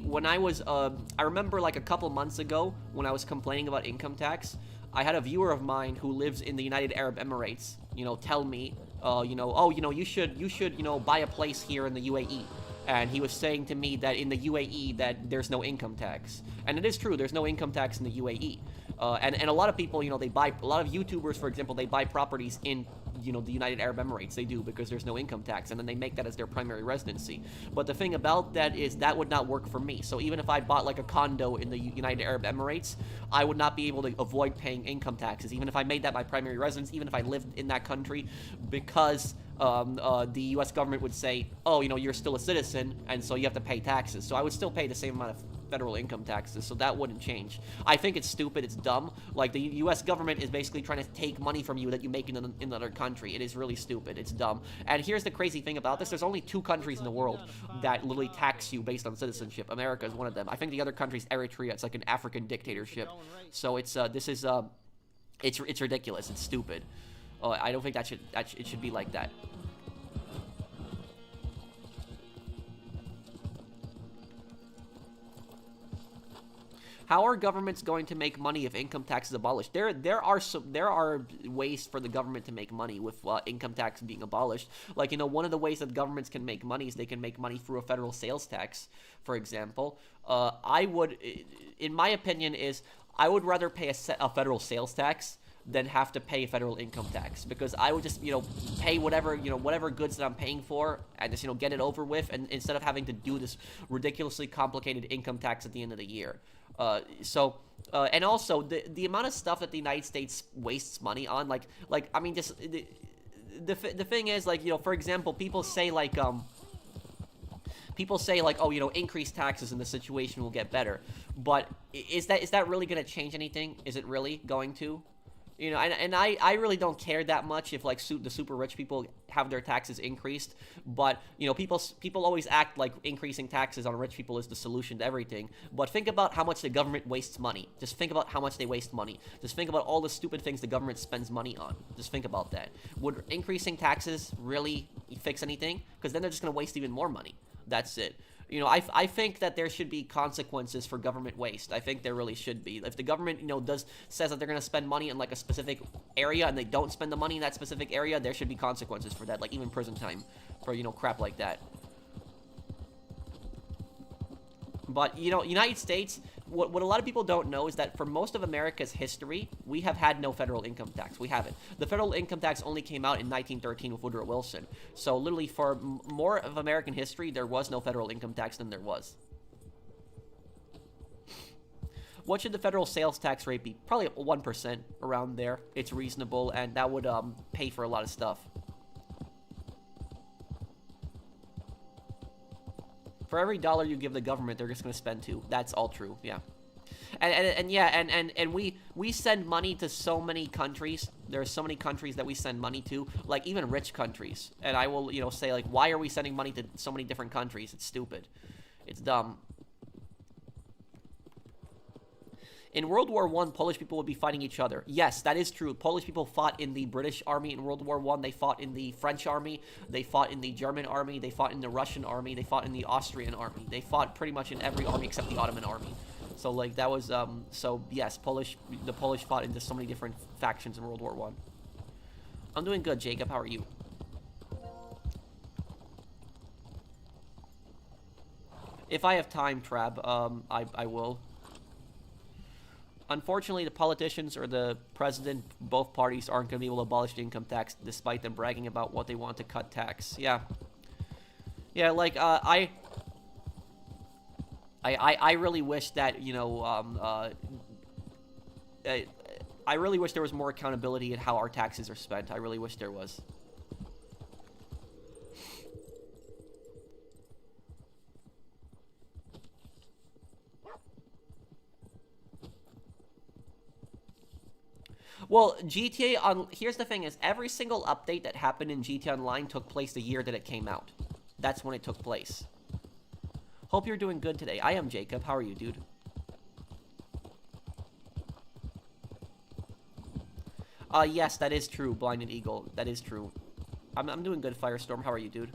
when I was, I remember like a couple months ago when I was complaining about income tax, I had a viewer of mine who lives in the United Arab Emirates, tell me, you should, buy a place here in the UAE. And he was saying to me that in the UAE that there's no income tax. And it is true, there's no income tax in the UAE. And a lot of people, they buy, a lot of YouTubers, for example, they buy properties in, the United Arab Emirates. They do, because there's no income tax, and then they make that as their primary residency. But the thing about that is that would not work for me. So even if I bought like a condo in the United Arab Emirates, I would not be able to avoid paying income taxes, even if I made that my primary residence, even if I lived in that country, because the U.S. government would say, oh, you're still a citizen, and so you have to pay taxes. So I would still pay the same amount of federal income taxes, so that wouldn't change. I think it's stupid, it's dumb. Like, the U.S. government is basically trying to take money from you that you make in another country. It is really stupid, it's dumb. And here's the crazy thing about this, there's only 2 countries in the world that literally tax you based on citizenship. America is one of them. I think the other country is Eritrea. It's like an African dictatorship. So it's, it's ridiculous, it's stupid. I don't think it should be like that. How are governments going to make money if income tax is abolished? There are ways for the government to make money with income tax being abolished. Like, one of the ways that governments can make money is they can make money through a federal sales tax, for example. In my opinion, I would rather pay a federal sales tax than have to pay federal income tax, because I would just, pay whatever goods that I'm paying for and just, get it over with, and instead of having to do this ridiculously complicated income tax at the end of the year. And also the amount of stuff that the United States wastes money on, I mean, just the thing is, like, for example, people say like, oh, increase taxes and the situation will get better. But is that really going to change anything? Is it really going to? And I really don't care that much if, like, the super rich people have their taxes increased. But, people always act like increasing taxes on rich people is the solution to everything. But think about how much the government wastes money. Just think about how much they waste money. Just think about all the stupid things the government spends money on. Just think about that. Would increasing taxes really fix anything? Because then they're just going to waste even more money. That's it. I think that there should be consequences for government waste. I think there really should be. If the government, says that they're going to spend money in, like, a specific area and they don't spend the money in that specific area, there should be consequences for that, like even prison time for, crap like that. But, United States, what a lot of people don't know is that for most of America's history, we have had no federal income tax. We haven't. The federal income tax only came out in 1913 with Woodrow Wilson. So literally for more of American history, there was no federal income tax than there was. What should the federal sales tax rate be? Probably 1%, around there. It's reasonable, and that would pay for a lot of stuff. For every dollar you give the government, they're just going to spend 2. That's all true, yeah. And we send money to so many countries There are so many countries that we send money to, like even rich countries. And I will, you know, say like, why are we sending money to so many different countries? It's stupid. It's dumb. In World War I, Polish people would be fighting each other. Yes, that is true. Polish people fought in the British army in World War I. They fought in the French army. They fought in the German army. They fought in the Russian army. They fought in the Austrian army. They fought pretty much in every army except the Ottoman army. So, like, that was, so, yes, the Polish fought into so many different factions in World War I. I'm doing good, Jacob. How are you? If I have time, Trab, I will. Unfortunately, the politicians or the president, both parties, aren't going to be able to abolish the income tax, despite them bragging about what they want to cut tax. Yeah. Yeah, like, I really wish that, you know, I really wish there was more accountability in how our taxes are spent. I really wish there was. Well, GTA on here's the thing is every single update that happened in GTA Online took place the year that it came out. That's when it took place. Hope you're doing good today. I am Jacob. How are you, dude? Yes, that is true, Blinded Eagle. That is true. I'm doing good, Firestorm. How are you, dude?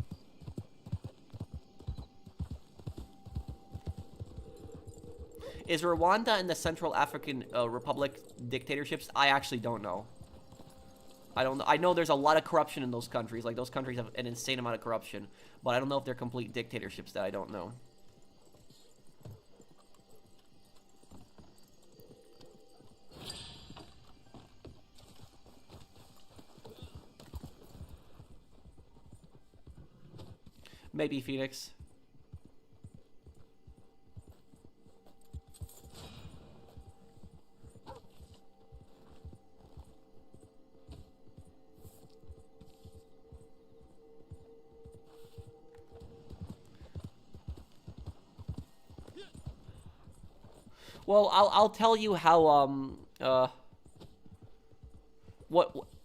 Is Rwanda and the Central African Republic dictatorships? I actually don't know. I don't know. I know there's a lot of corruption in those countries. Like, those countries have an insane amount of corruption. But I don't know if they're complete dictatorships. That I don't know. Maybe Phoenix. Well, I'll tell you how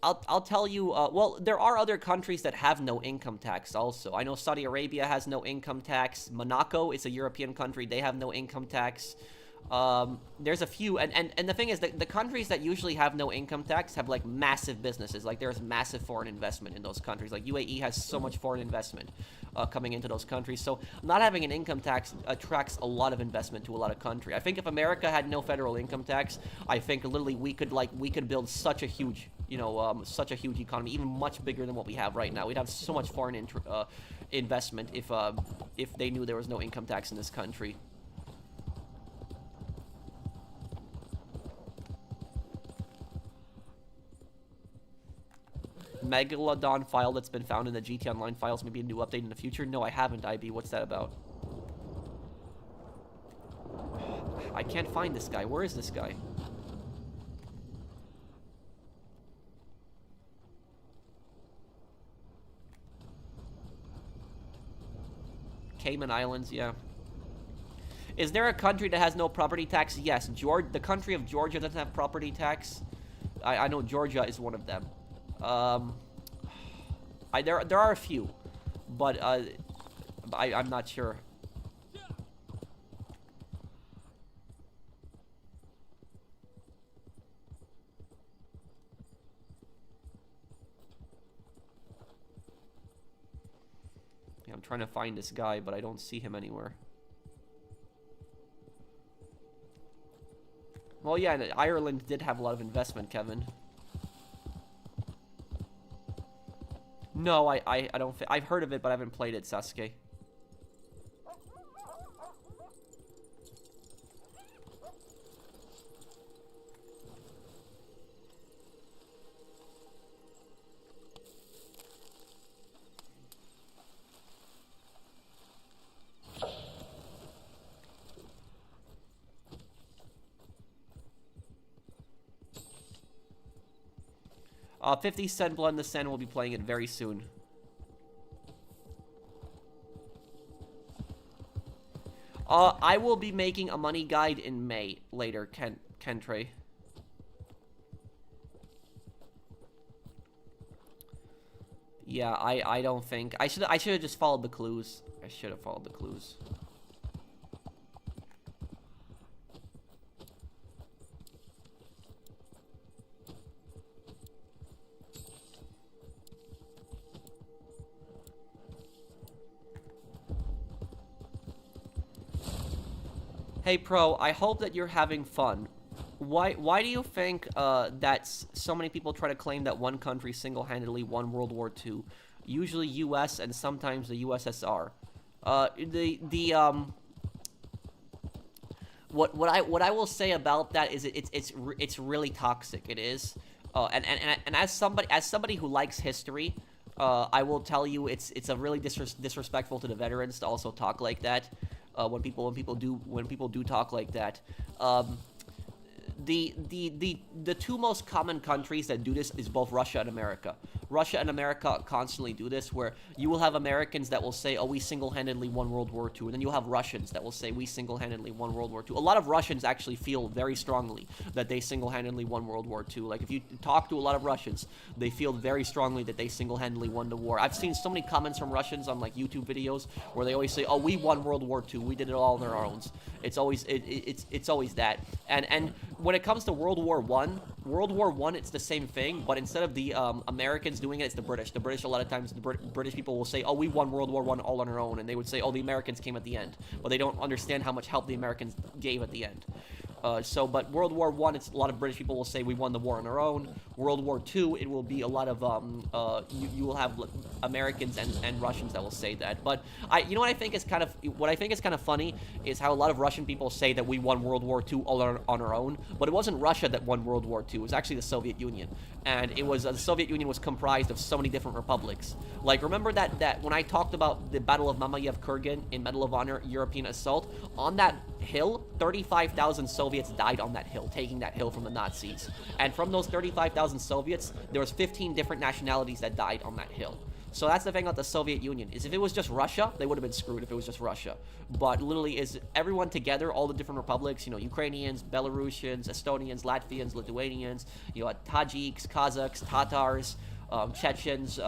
I'll tell you well, there are other countries that have no income tax also. I know Saudi Arabia has no income tax. Monaco is a European country. They have no income tax. There's a few, and the thing is that the countries that usually have no income tax have like massive businesses. Like there's massive foreign investment in those countries. Like UAE has so much foreign investment coming into those countries. So not having an income tax attracts a lot of investment to a lot of country. I think if America had no federal income tax, I think literally we could build such a huge, you know, such a huge economy, even much bigger than what we have right now. We'd have so much foreign investment if they knew there was no income tax in this country. Megalodon file that's been found in the GT Online files, maybe a new update in the future? No, I haven't, IB. What's that about? I can't find this guy. Where is this guy? Cayman Islands, yeah. Is there a country that has no property tax? Yes, the country of Georgia doesn't have property tax. I know Georgia is one of them. There are a few, but I'm not sure. Yeah, I'm trying to find this guy, but I don't see him anywhere. Well, yeah, Ireland did have a lot of investment, Kevin. No, I don't. I've heard of it, but I haven't played it, Sasuke. Uh, 50 Cent Blood in the Sand will be playing it very soon. I will be making a money guide in May later, Kentrey. Yeah, I don't think I should have just followed the clues. I should have followed the clues. Hey Pro, I hope that you're having fun. Why do you think that so many people try to claim that one country single-handedly won World War II? Usually U.S. and sometimes the USSR. What I will say about that is it's really toxic. It is, and as somebody who likes history, I will tell you it's a really disrespectful to the veterans to also talk like that. When people do talk like that. The two most common countries that do this is both Russia and America. Russia and America constantly do this, where you will have Americans that will say, oh, we single-handedly won World War II, and then you'll have Russians that will say, we single-handedly won World War II. A lot of Russians actually feel very strongly that they single-handedly won World War II. Like, if you talk to a lot of Russians, they feel very strongly that they single-handedly won the war. I've seen so many comments from Russians on, like, YouTube videos where they always say, oh, we won World War II, we did it all on our own. It's always, it's always that. And when it comes to World War I, it's the same thing, but instead of the Americans doing it, it's the British. The British, a lot of times, the British people will say, oh, we won World War I all on our own, and they would say, oh, the Americans came at the end, but they don't understand how much help the Americans gave at the end. But World War I, it's a lot of British people will say we won the war on our own. World War II, it will be a lot of you will have Americans and Russians that will say that. But you know what I think is kind of funny is how a lot of Russian people say that we won World War II all on our own. But it wasn't Russia that won World War II. It was actually the Soviet Union, and it was the Soviet Union was comprised of so many different republics. Like, remember that when I talked about the Battle of Mamayev Kurgan in Medal of Honor European Assault, on that hill, 35,000 Soviets died on that hill, taking that hill from the Nazis. And from those 35,000 Soviets, there was 15 different nationalities that died on that hill. So that's the thing about the Soviet Union, is if it was just Russia, they would have been screwed if it was just Russia. But literally is everyone together, all the different republics, you know, Ukrainians, Belarusians, Estonians, Latvians, Lithuanians, you know, Tajiks, Kazakhs, Tatars, Chechens,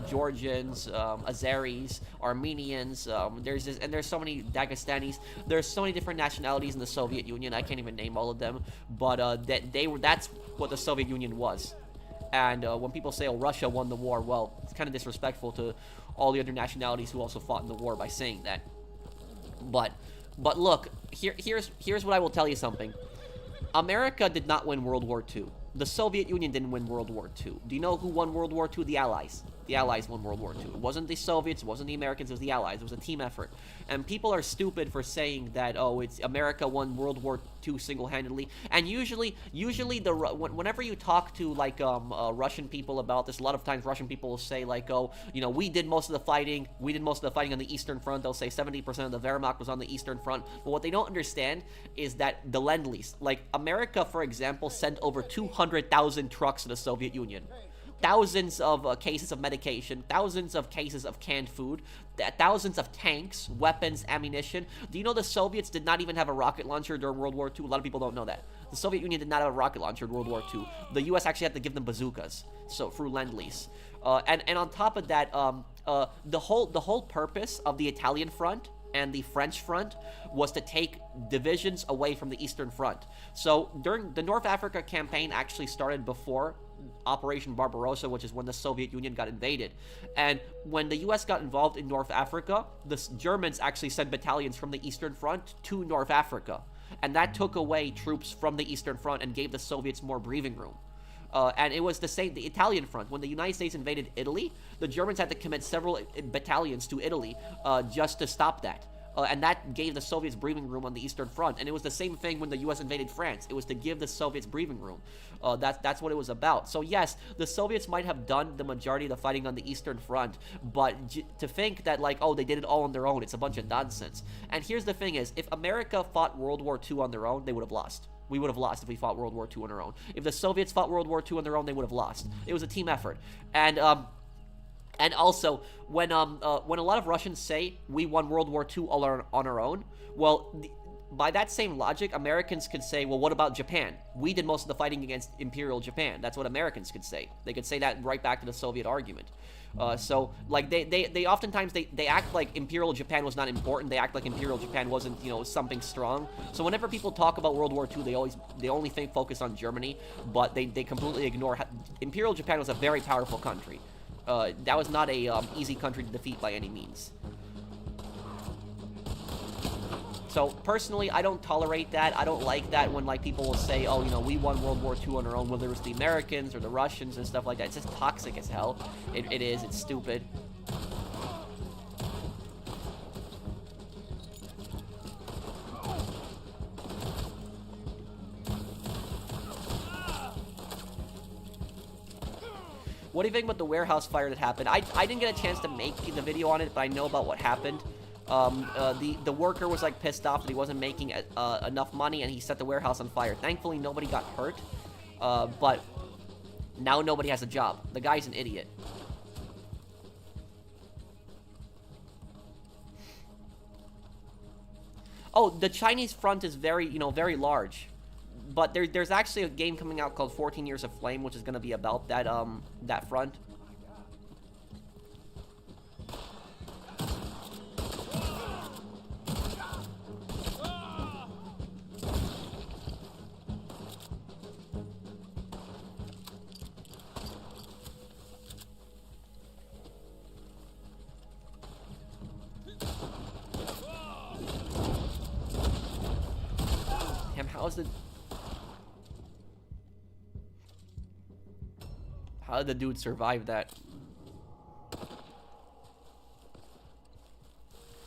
Georgians, Azeris, Armenians, there's so many Dagestanis. There's so many different nationalities in the Soviet Union. I can't even name all of them, but that's what the Soviet Union was. And when people say, "Oh, Russia won the war," well, it's kind of disrespectful to all the other nationalities who also fought in the war by saying that. But look, here's what I will tell you something. America did not win World War II. The Soviet Union didn't win World War II. Do you know who won World War II? The Allies. The Allies won World War II. It wasn't the Soviets, it wasn't the Americans, it was the Allies. It was a team effort. And people are stupid for saying that, oh, it's America won World War II single-handedly. And usually whenever you talk to, like, Russian people about this, a lot of times Russian people will say, like, oh, you know, we did most of the fighting on the Eastern Front. They'll say 70% of the Wehrmacht was on the Eastern Front. But what they don't understand is that the Lend-Lease, like, America, for example, sent over 200,000 trucks to the Soviet Union. Thousands of cases of medication, thousands of cases of canned food, thousands of tanks, weapons, ammunition. Do you know the Soviets did not even have a rocket launcher during World War II? A lot of people don't know that. The Soviet Union did not have a rocket launcher in World War II. The U.S. actually had to give them bazookas, so through Lend-Lease. And on top of that, the whole purpose of the Italian front and the French front was to take divisions away from the Eastern Front. So during the North Africa campaign actually started before Operation Barbarossa, which is when the Soviet Union got invaded. And when the US got involved in North Africa, the Germans actually sent battalions from the Eastern Front to North Africa. And that took away troops from the Eastern Front and gave the Soviets more breathing room. And it was the same, the Italian front. When the United States invaded Italy, the Germans had to commit several battalions to Italy just to stop that. And that gave the Soviets breathing room on the Eastern Front. And it was the same thing when the U.S. invaded France. It was to give the Soviets breathing room. That's what it was about. So yes, the Soviets might have done the majority of the fighting on the Eastern Front, but to think that, like, oh, they did it all on their own, it's a bunch of nonsense. And here's the thing is, if America fought World War II on their own, they would have lost. We would have lost if we fought World War II on our own. If the Soviets fought World War II on their own, they would have lost. It was a team effort. And also, when a lot of Russians say we won World War II all on our own, well, by that same logic, Americans could say, well, what about Japan? We did most of the fighting against Imperial Japan. That's what Americans could say. They could say that right back to the Soviet argument. So, like, they oftentimes, they act like Imperial Japan was not important. They act like Imperial Japan wasn't, you know, something strong. So whenever people talk about World War II, they only focus on Germany, but they completely ignore Imperial Japan was a very powerful country. That was not a easy country to defeat by any means. So, personally, I don't tolerate that. I don't like that when, like, people will say, oh, you know, we won World War II on our own, whether it was the Americans or the Russians and stuff like that. It's just toxic as hell. It is. It's stupid. What do you think about the warehouse fire that happened? I didn't get a chance to make the video on it, but I know about what happened. The worker was like pissed off that he wasn't making enough money, and he set the warehouse on fire. Thankfully, nobody got hurt, but now nobody has a job. The guy's an idiot. Oh, the Chinese front is very, you know, very large. But there's actually a game coming out called 14 Years of Flame, which is going to be about that, that front. Damn, how did the dude survive that?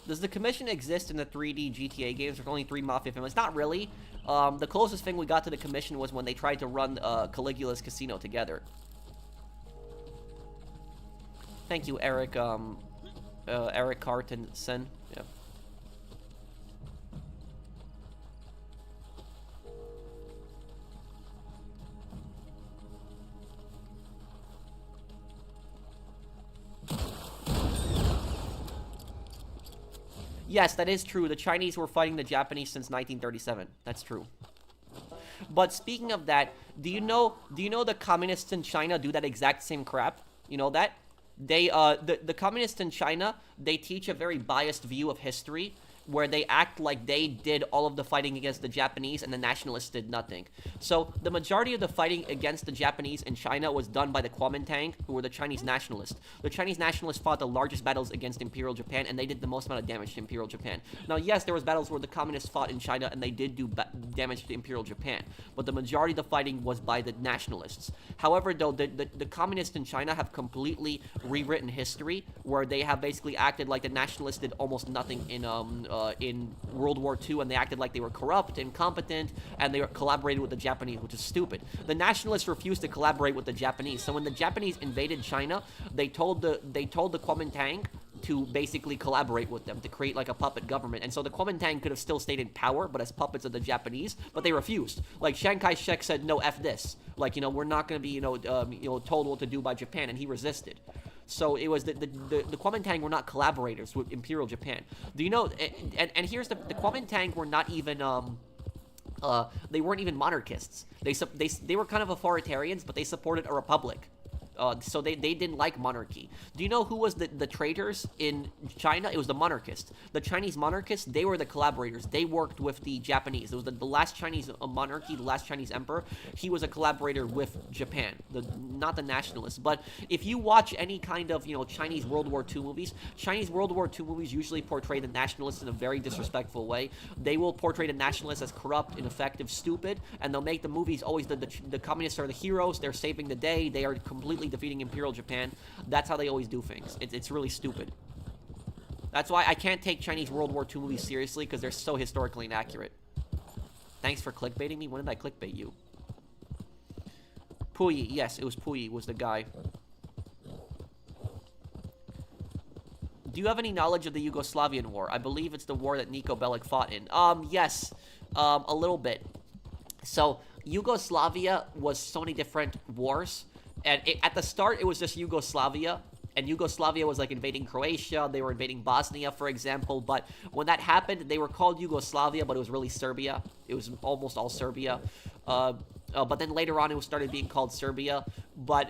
Does the commission exist in the 3D GTA games? There's only 3 Mafia films. Not really. The closest thing we got to the commission was when they tried to run Caligula's Casino together. Thank you, Eric. Eric Cartensen. Yeah. Yes, that is true. The Chinese were fighting the Japanese since 1937. That's true. But speaking of that, do you know the communists in China do that exact same crap? You know that? They the communists in China, they teach a very biased view of history, where they act like they did all of the fighting against the Japanese and the nationalists did nothing. So the majority of the fighting against the Japanese in China was done by the Kuomintang, who were the Chinese nationalists. The Chinese nationalists fought the largest battles against Imperial Japan, and they did the most amount of damage to Imperial Japan. Now, yes, there was battles where the communists fought in China, and they did do damage to Imperial Japan, but the majority of the fighting was by the nationalists. However, though, the communists in China have completely rewritten history, where they have basically acted like the nationalists did almost nothing in World War II, and they acted like they were corrupt, incompetent, and they collaborated with the Japanese, which is stupid. The nationalists refused to collaborate with the Japanese, so when the Japanese invaded China, they told the Kuomintang to basically collaborate with them to create like a puppet government, and so the Kuomintang could have still stayed in power, but as puppets of the Japanese, but they refused. Like, Chiang Kai-shek said, no, F this. Like, you know, we're not going to be, told what to do by Japan, and he resisted. So it was the Kuomintang were not collaborators with Imperial Japan. Do you know? And here's the Kuomintang were not even they weren't even monarchists. They were kind of authoritarians, but they supported a republic. So they didn't like monarchy. Do you know who was the traitors in China? It was the monarchists. The Chinese monarchists, they were the collaborators. They worked with the Japanese. It was the last Chinese monarchy, the last Chinese emperor. He was a collaborator with Japan, not the nationalists. But if you watch any kind of, Chinese World War II movies, Chinese World War II movies usually portray the nationalists in a very disrespectful way. They will portray the nationalists as corrupt, ineffective, stupid, and they'll make the movies always the communists are the heroes. They're saving the day. They are completely defeating Imperial Japan. That's how they always do things. It's really stupid. That's why I can't take Chinese World War II movies seriously, because they're so historically inaccurate. Thanks for clickbaiting me. When did I clickbait you? Puyi. Yes, it was Puyi was the guy. Do you have any knowledge of the Yugoslavian war? I believe it's the war that Niko Bellic fought in. Yes. A little bit. So, Yugoslavia was so many different wars. And at the start, it was just Yugoslavia, and Yugoslavia was like invading Croatia. They were invading Bosnia, for example. But when that happened, they were called Yugoslavia, but it was really Serbia. It was almost all Serbia. But then later on, it started being called Serbia. But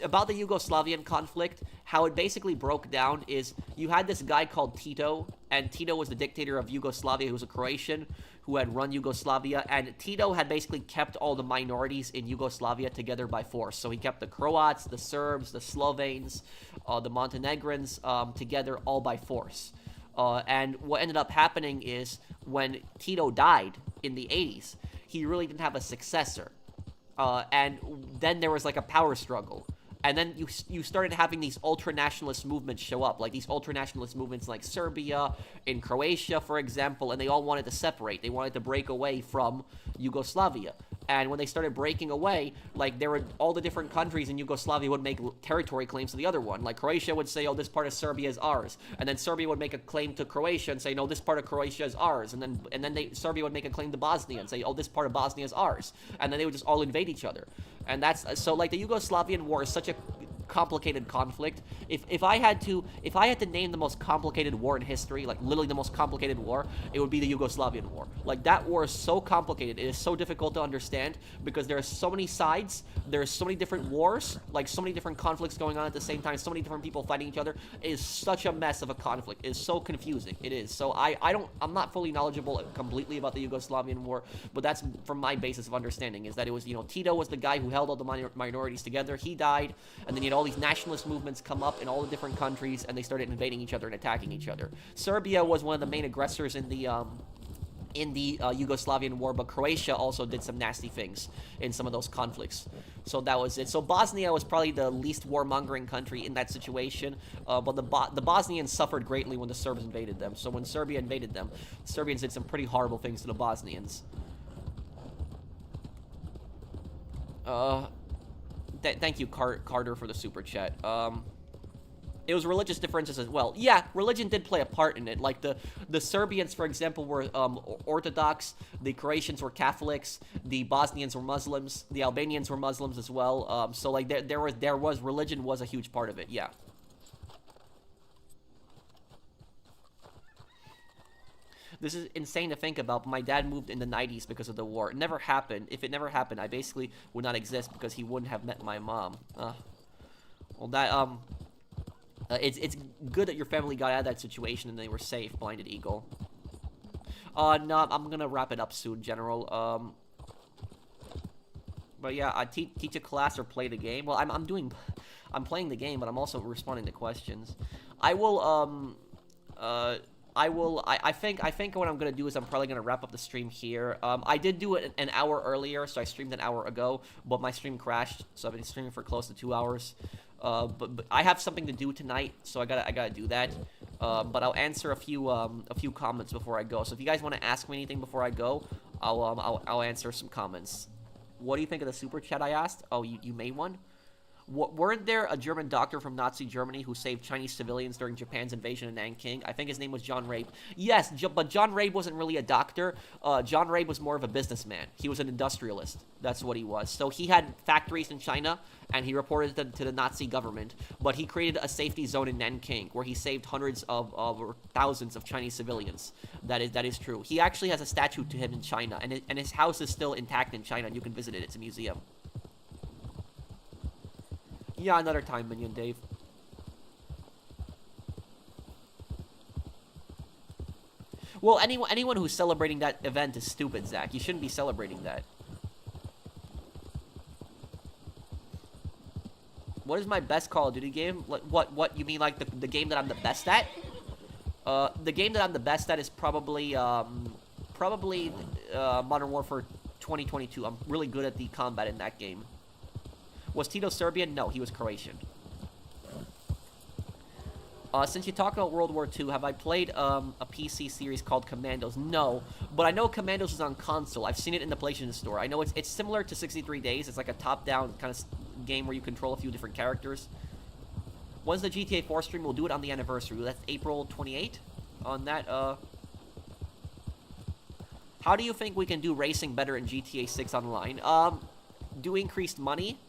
about the Yugoslavian conflict, how it basically broke down is you had this guy called Tito, and Tito was the dictator of Yugoslavia, who was a Croatian who had run Yugoslavia, and Tito had basically kept all the minorities in Yugoslavia together by force. So he kept the Croats, the Serbs, the Slovenes, the Montenegrins together all by force. And what ended up happening is when Tito died in the 80s, he really didn't have a successor. And then there was like a power struggle. And then you started having these ultra-nationalist movements show up, like these ultra-nationalist movements like Serbia, in Croatia, for example, and they all wanted to separate. They wanted to break away from Yugoslavia. And when they started breaking away, like there were all the different countries in Yugoslavia would make territory claims to the other one. Like Croatia would say, oh, this part of Serbia is ours. And then Serbia would make a claim to Croatia and say, no, this part of Croatia is ours. And then Serbia would make a claim to Bosnia and say, oh, this part of Bosnia is ours. And then they would just all invade each other. And that's so like the Yugoslavian war is such a complicated conflict. If I had to name the most complicated war in history, like literally the most complicated war, it would be the Yugoslavian war. Like that war is so complicated. It is so difficult to understand because there are so many sides, there are so many different wars, like so many different conflicts going on at the same time, so many different people fighting each other. It is such a mess of a conflict. It is so confusing. It is. So I'm not fully knowledgeable completely about the Yugoslavian war, but that's from my basis of understanding is that it was, Tito was the guy who held all the minorities together. He died, and then you had all these nationalist movements come up in all the different countries, and they started invading each other and attacking each other. Serbia was one of the main aggressors in the Yugoslavian war, but Croatia also did some nasty things in some of those conflicts. So that was it. So Bosnia was probably the least warmongering country in that situation, but the Bosnians suffered greatly when the Serbs invaded them. So when Serbia invaded them, the Serbians did some pretty horrible things to the Bosnians. Thank you, Carter, for the super chat. It was religious differences as well. Yeah, religion did play a part in it. Like the Serbians, for example, were Orthodox. The Croatians were Catholics. The Bosnians were Muslims. The Albanians were Muslims as well. So like there was religion was a huge part of it. Yeah. This is insane to think about, but my dad moved in the 90s because of the war. It never happened. If it never happened, I basically would not exist because he wouldn't have met my mom. Well, that, it's good that your family got out of that situation and they were safe, Blinded Eagle. No, I'm gonna wrap it up soon, General. But yeah, I teach a class or play the game. Well, I'm playing the game, but I'm also responding to questions. I think what I'm gonna do is I'm probably gonna wrap up the stream here. I did do it an hour earlier, so I streamed an hour ago, but my stream crashed, so I've been streaming for close to 2 hours. But I have something to do tonight, so I gotta do that. But I'll answer a few comments before I go. So if you guys want to ask me anything before I go, I'll answer some comments. What do you think of the super chat I asked? Oh, you made one? Weren't there a German doctor from Nazi Germany who saved Chinese civilians during Japan's invasion of Nanking? I think his name was John Rabe. Yes, but John Rabe wasn't really a doctor. John Rabe was more of a businessman. He was an industrialist. That's what he was. So he had factories in China, and he reported them to the Nazi government. But he created a safety zone in Nanking where he saved hundreds or thousands of Chinese civilians. That is true. He actually has a statue to him in China, and his house is still intact in China, and you can visit it. It's a museum. Yeah, another time, Minion Dave. Well, anyone who's celebrating that event is stupid, Zach. You shouldn't be celebrating that. What is my best Call of Duty game? What you mean, like the game that I'm the best at? The game that I'm the best at is probably Modern Warfare 2022. I'm really good at the combat in that game. Was Tito Serbian? No, he was Croatian. Since you talked about World War II, have I played a PC series called Commandos? No, but I know Commandos is on console. I've seen it in the PlayStation Store. I know it's similar to 63 Days. It's like a top-down kind of game where you control a few different characters. When's the GTA 4 stream? We'll do it on the anniversary. That's April 28th. On that, how do you think we can do racing better in GTA 6 Online? Do increased money.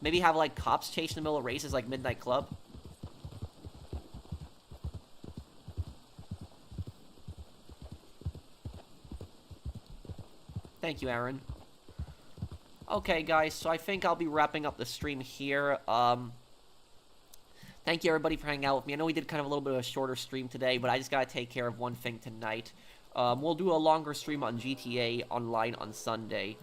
Maybe have, like, cops chase in the middle of races like Midnight Club. Thank you, Aaron. Okay, guys, so I think I'll be wrapping up the stream here. Thank you, everybody, for hanging out with me. I know we did kind of a little bit of a shorter stream today, but I just gotta take care of one thing tonight. We'll do a longer stream on GTA Online on Sunday.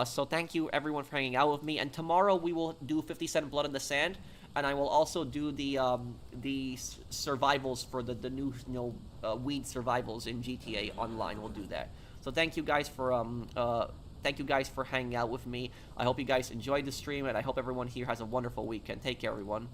So thank you, everyone, for hanging out with me. And tomorrow we will do 50 Cent Blood in the Sand, and I will also do the survivals for the new, weed survivals in GTA Online. We'll do that. So thank you guys for hanging out with me. I hope you guys enjoyed the stream, and I hope everyone here has a wonderful weekend. Take care, everyone.